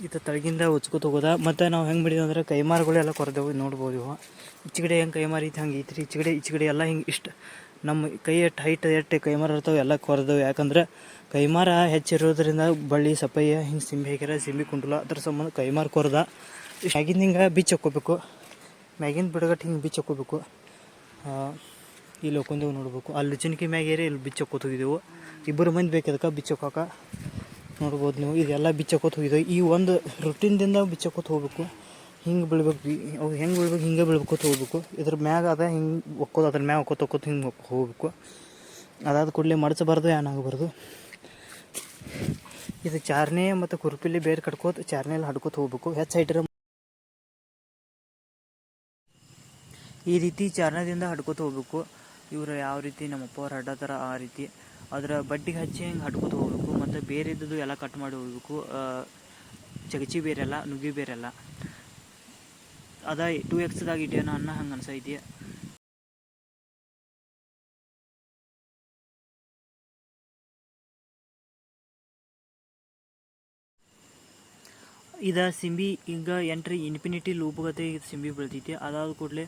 ಇದು ತಳಗಿಂದ ಉಚ್ಕೋತ ಹೋಗೋದ. ಮತ್ತು ನಾವು ಹೆಂಗೆ ಮಾಡಿದ್ವಿ ಅಂದ್ರೆ ಕೈಮಾರುಗಳೆಲ್ಲ ಕೊರೆದೆವು ನೋಡ್ಬೋದು. ಇವು ಈಚೆಗಡೆ ಹೆಂಗೆ ಕೈಮಾರು ಐತಿ ಹಂಗೆ ಐತ್ರಿ. ಈಚೆಗಡೆ ಎಲ್ಲ ಹಿಂಗೆ ಇಷ್ಟು ನಮ್ಮ ಕೈ ಎಷ್ಟು ಹೈಟ್ ಎಷ್ಟು ಕೈಮಾರು ಇರ್ತಾವೆ ಎಲ್ಲ ಕೊರೆದವು. ಯಾಕಂದ್ರೆ ಕೈಮಾರ ಹೆಚ್ಚಿರೋದ್ರಿಂದ ಬಳ್ಳಿ ಸಪಯ್ಯ ಹಿಂಗೆ ಸಿಂಬಿ ಹಾಕ್ಯಾರ, ಸಿಂಬಿ ಕುಂಟಲ ಅದ್ರ ಸಂಬಂಧ ಕೈಮಾರು ಕೊರೆದ. ಇಷ್ಟು ಮ್ಯಾಗಿಂದ ಹಿಂಗೆ ಬಿಚ್ಚಿ ಹಾಕ್ಕೋಬೇಕು. ಮ್ಯಾಗಿಂದ ಬಿಡಗಟ್ಟು ಹಿಂಗೆ ಬಿಚ್ಚಿ ಹಾಕ್ಕೋಬೇಕು. ಇಲ್ಲಿ ಹೋಗ್ಕೊಂಡೆವು ನೋಡ್ಬೇಕು. ಅಲ್ಲಿ ಚಿನ್ಕಿ ಮ್ಯಾಗೇರಿ ಇಲ್ಲಿ ಬಿಚ್ಚಿ ಹಾಕೋತ ಹೋಗಿದ್ದೆವು. ಇಬ್ಬರು ಮಂದಿ ಬೇಕು ಅದಕ್ಕೆ ಬಿಚ್ಚಿ ಹಾಕೋಕೆ. ನೋಡ್ಬೋದು ನೀವು ಇದೆಲ್ಲ ಬಿಚ್ಚಿ ಹಾಕೋತ ಹೋಗಿದ್ದೆವು. ಈ ಒಂದು ರುಟೀನ್ದಿಂದ ಬಿಚ್ಚಿ ಹಾಕೋತ ಹೋಗ್ಬೇಕು. ಹಿಂಗೆ ಬೀಳ್ಬೇಕು. ಅವು ಹೆಂಗೆ ಬೀಳ್ಬೇಕು ಹಿಂಗೆ ಬೀಳ್ಬೇಕೋತ ಹೋಗ್ಬೇಕು. ಇದ್ರ ಮ್ಯಾಗ ಅದ ಹಿಂಗೆ ಒಕ್ಕೋದು, ಅದ್ರ ಮ್ಯಾಗ ಒಕ್ಕೋತ ಹಿಂಗೆ ಹೋಗ್ಬೇಕು. ಅದಾದ ಕೂಡಲೇ ಮಡಚಬಾರ್ದು, ಏನಾಗಬಾರ್ದು. ಇದು ಚಾರ್ನೆ ಮತ್ತು ಕುರ್ಪಿಲಿ ಬೇರೆ ಕಟ್ಕೋತ ಚಾರ್ನೆಯಲ್ಲಿ ಹಡ್ಕೋತ ಹೋಗ್ಬೇಕು. ಹೆಚ್ಚು ಹೈಟರ ಈ ರೀತಿ ಚಾರ್ನದಿಂದ ಹಡ್ಕೋತ ಹೋಗ್ಬೇಕು. ಇವರು ಯಾವ ರೀತಿ ನಮ್ಮಪ್ಪ ಅವ್ರು ಹಡ್ಡತ್ತಾರ ಆ ರೀತಿ ಅದರ ಬಡ್ಡಿಗೆ ಹಚ್ಚಿ ಹಿಂಗೆ ಹಡ್ಕೋತ ಹೋಗ್ಬೇಕು. ಮತ್ತು ಬೇರೆ ಇದ್ದದ್ದು ಎಲ್ಲ ಕಟ್ ಮಾಡಿ ಹೋಗ್ಬೇಕು. ಚಗಚಿ ಬೇರೆಲ್ಲ, ನುಗ್ಗಿ ಬೇರೆಲ್ಲ ಅದ 2x ಇಟ್ಯಾನ ಅನ್ನ ಹಂಗೆ ಅನ್ಸೈತಿ. ಇದು ಸಿಂಬಿ ಈಗ ಎಂಟ್ರಿ ಇನ್ಫಿನಿಟಿ ಲೂಪ್ಗತೆ ಇದು ಸಿಂಬಿ ಬೆಳ್ತೈತಿ. ಅದಾದ ಕೂಡಲೇ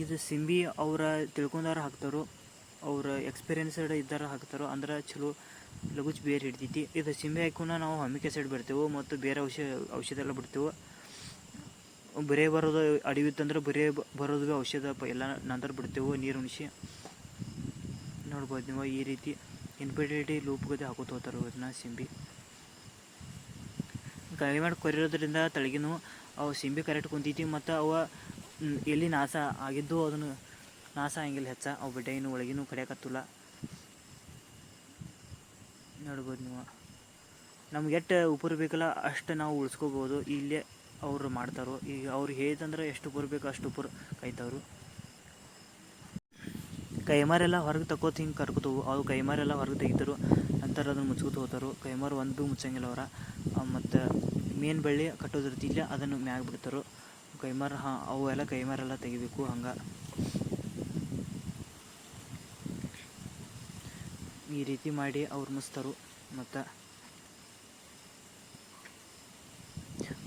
ಇದು ಸಿಂಬಿ ಅವರ ತಿಳ್ಕೊಂಡಾರ ಹಾಕ್ತಾರೋ, ಅವ್ರ ಎಕ್ಸ್ಪೀರಿಯನ್ಸ್ಡ್ ಇದ್ದಾರ ಹಾಕ್ತಾರೋ ಅಂದ್ರೆ ಚಲೋ ಲಗುಚ್ ಬೇರೆ ಹಿಡ್ತೈತಿ. ಇದು ಸಿಂಬಿ ಹಾಕೋಣ ನಾವು ಹಮ್ಮಿಕೆ ಸೈಡ್ ಬಿಡ್ತೇವೆ ಮತ್ತು ಬೇರೆ ಔಷಧ ಎಲ್ಲ ಬಿಡ್ತೇವೆ. ಬರೇ ಬರೋದು ಅಡಿವಿತ್ತಂದ್ರೆ ಬರೇ ಬರೋದು ಔಷಧ ಎಲ್ಲ ನಂತರ ಬಿಡ್ತೇವೆ ನೀರು ಉಣಿಸಿ. ನೋಡ್ಬೋದು ನೀವು ಈ ರೀತಿ ಇನ್ಫಿನಿಟಿ ಲೂಪ್ಗತೆ ಹಾಕೋತ ಹೋಗ್ತಾರೆ ಅದನ್ನ ಸಿಂಬಿ. ಕೈ ಮಾಡಿ ಕೊರಿಯೋದ್ರಿಂದ ತಳಗಿನೂ ಅವು ಸಿಂಬಿ ಕರೆಕ್ಟ್ ಕುಂತೈತಿ. ಮತ್ತು ಅವ ಎಲ್ಲಿ ನಾಶ ಆಗಿದ್ದು ಅದನ್ನು ನಾಶ ಆಗಿಲ್ಲ ಹೆಚ್ಚ. ಅವು ಬಡ್ಡೆಗಿನೂ ಒಳಗಿನೂ ಕಡಿಯಾಕತ್ತಿಲ್ಲ. ನೋಡ್ಬೋದು ನೀವು ನಮ್ಗೆ ಎಷ್ಟು ಉಪರ್ ಬೇಕಲ್ಲ ಅಷ್ಟು ನಾವು ಉಳಿಸ್ಕೋಬೋದು. ಇಲ್ಲೇ ಅವರು ಮಾಡ್ತಾರೋ. ಈಗ ಅವ್ರಿಗೆ ಹೇಳಿದಂದ್ರೆ ಎಷ್ಟು ಉಪರ್ ಬೇಕು ಅಷ್ಟು ಉಪರ್ ಕಾಯ್ತವ್ರು. ಕೈಮಾರೆಲ್ಲ ಹೊರಗೆ ತಗೋತ ಹಿಂಗೆ ಕರ್ಕೋತವು. ಅವು ಕೈಮಾರೆಲ್ಲ ಹೊರಗೆ ತೆಗಿತಾರೋ ನಂತರ ಅದನ್ನು ಮುಚ್ಕೋತ ಹೋಗ್ತಾರೋ. ಕೈಮಾರು ಒಂದು ಮುಚ್ಚಂಗಿಲ್ಲ ಅವರ. ಮತ್ತು ಮೇನ್ ಬಳ್ಳಿ ಕಟ್ಟೋದಿರ್ತಿಲ್ಲ ಅದನ್ನು ಮ್ಯಾಗ ಬಿಡ್ತಾರೋ. ಕೈಮಾರು ಅವು ಎಲ್ಲ ಕೈಮಾರೆಲ್ಲ ತೆಗಿಬೇಕು. ಹಂಗೆ ಈ ರೀತಿ ಮಾಡಿ ಅವ್ರು ಮುಚ್ತಾರೋ. ಮತ್ತು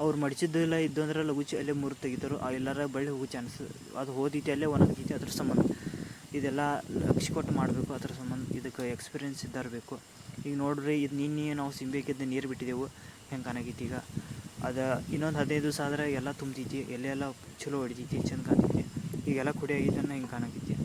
ಅವ್ರು ಮಡಿಚಿದ್ದಿಲ್ಲ ಇದ್ದು ಅಂದ್ರೆ ಲಗುಚಿ ಅಲ್ಲೇ ಮುರಿದು ತೆಗಿತಾರೋ. ಎಲ್ಲರ ಬಳ್ಳಿ ಹೋಗೋ ಚಾನ್ಸ್ ಅದು ಹೋದೈತಿ ಅಲ್ಲೇ ಒಣಗೈತಿ. ಅದ್ರ ಸಂಬಂಧ ಇದೆಲ್ಲ ಲಕ್ಷ ಕೊಟ್ಟು ಮಾಡಬೇಕು. ಅದ್ರ ಸಂಬಂಧ ಇದಕ್ಕೆ ಎಕ್ಸ್ಪೀರಿಯೆನ್ಸ್ ಇದ್ದಾರಬೇಕು. ಈಗ ನೋಡ್ರಿ ಇದು ನಿನ್ನೆ ನಾವು ಸಿಂಬಿ ಹಾಕಿದ್ದು ನೀರು ಬಿಟ್ಟಿದ್ದೆವು ಹೆಂಗೆ ಕಾಣಾಗೈತಿ. ಈಗ ಅದು ಇನ್ನೊಂದು 15 ದಿವಸ ಆದ್ರೆ ಎಲ್ಲ ತುಂಬ್ತೈತಿ. ಎಲ್ಲೆಲ್ಲ ಚಲೋ ಹೊಡಿತೈತಿ, ಚೆಂದ ಕಾಣ್ತೈತಿ. ಈಗೆಲ್ಲ ಕುಡಿಯಾಗಿದ್ದನ್ನು ಹಿಂಗೆ ಕಾಣಾಗೈತಿ.